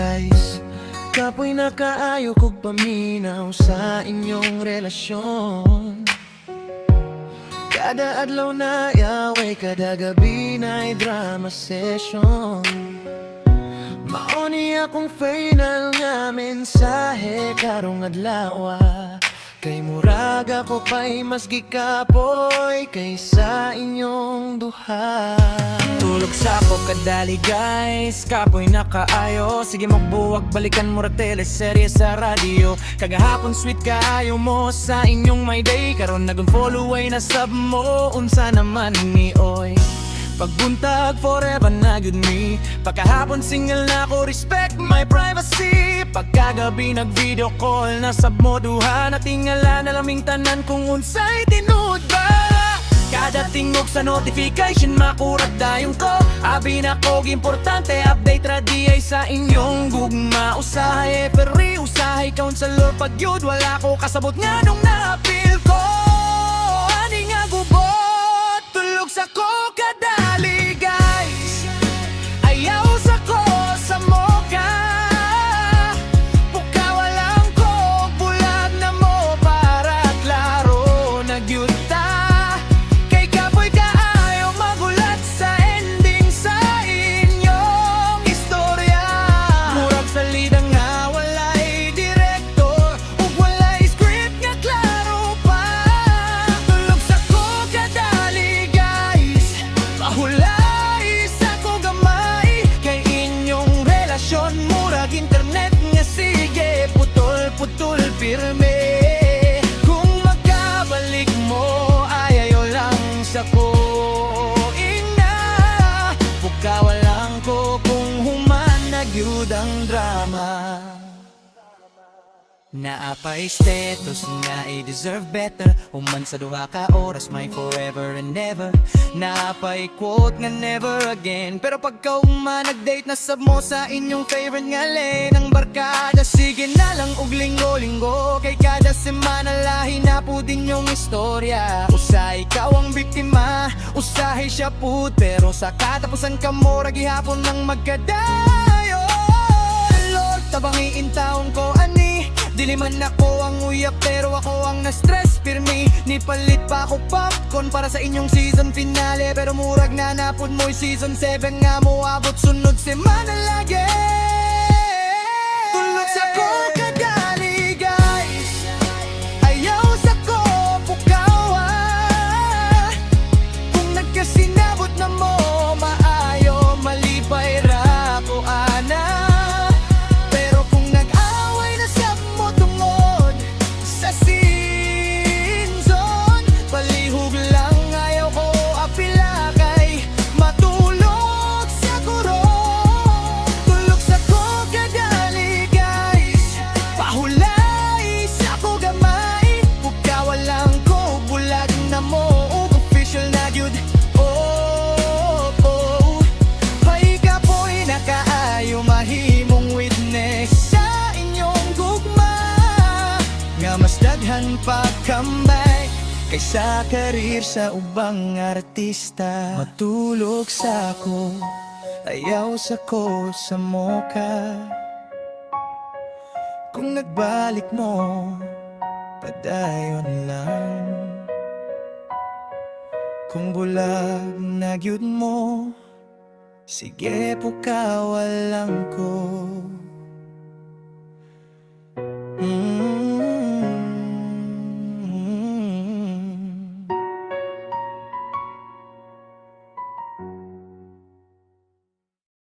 guys, kapoy nakaayo kog paminaw sa inyong relasyon. Kada adlaw na yaway, kada gabi na'y drama session. Mauni akong final nga mensahe karong adlaw, kay murag ako pa'y mas gikapoy kaysa inyong duha. Tulog sa ako kadali guys, kapoy na kaayo. Sige magbuwag, balikan mo ra teleserye sa radyo. Kagahapon sweet kaayo mo sa inyong my day. Karon nag-follow ay na sub mo, unsa naman ni oy. Pagbuntag forever na good me. Pagkahapon single na ako, respect my privacy. Pagkagabi nag-video call, nasa mo duha. Natingala na laming tanan kung unsay tinuod ba. Kada tingog sa notification, makurat dayong ko. Abi na kog importante, update radi ay sa inyong gugma. Usahay peri, usahay counselor. Pag yun wala ko kasabot nga nung na-appeal ko. Ani nga gubot, tulog sa ko kadali guys. Ayaw sa ko sa moka. Puka walang ko, bulag na mo para klaro nagyuta. Kay kapoy kaayo magulat sa ending sa inyong istorya. Murag salida nga walay direktor, ug walay script nga klaro pa. Tulog sa ko kadali guys, mahulay sa ko gamay. Kay inyong relasyon murag internet nga sige, putol-putol pirme. Kung magkabalik mo ayayo lang sa ko ina. Bukawa lang ko kung human nagyud ang drama. Naapay status nga i-deserve better. Human sa duha ka oras, may forever and never. Naapay quote nga never again. Pero pagka nag-date na sab mo sa inyong favorite nga lane. Ang barkada sige na lang og linggo-linggo. Kay kada semana lahi na po din yung istorya. Usahay ikaw ang biktima, usahay siya pud. Pero sa katapusan ka mo gihapon ng magkadayo. Lord, tabangiin taong ko ani. Dili man ako ang uyak pero ako ang na-stress pirmi. Nipalit pa ako popcorn para sa inyong season finale. Pero murag na napod mo'y season 7 nga mo abot sunod semana lagi. Tulog sa ko kadali guys, ayaw sa ko pukawa. Kung nagkasinabot na mo maayo, malipay ra ko ana. Pero kung nag-away na sa mo tungod sa season, palihog lang ayaw ko apila kay matulog sa guro. Tulog sa ko kadali guys, pahulay sa ko gamay. Pukawa lang ko, bulag na mo, ug official na gyud. Oh, oh, hay kapoy na kaayo mahimong witness sa inyong gugma. Nga mas daghan pa comeback kaysa karir sa ubang artista. Matulog sa ko, ayaw sa ko sa moka. Kung nagbalik mo, padayon lang. Kung bulag na gyud mo, sige pukawa lang ko.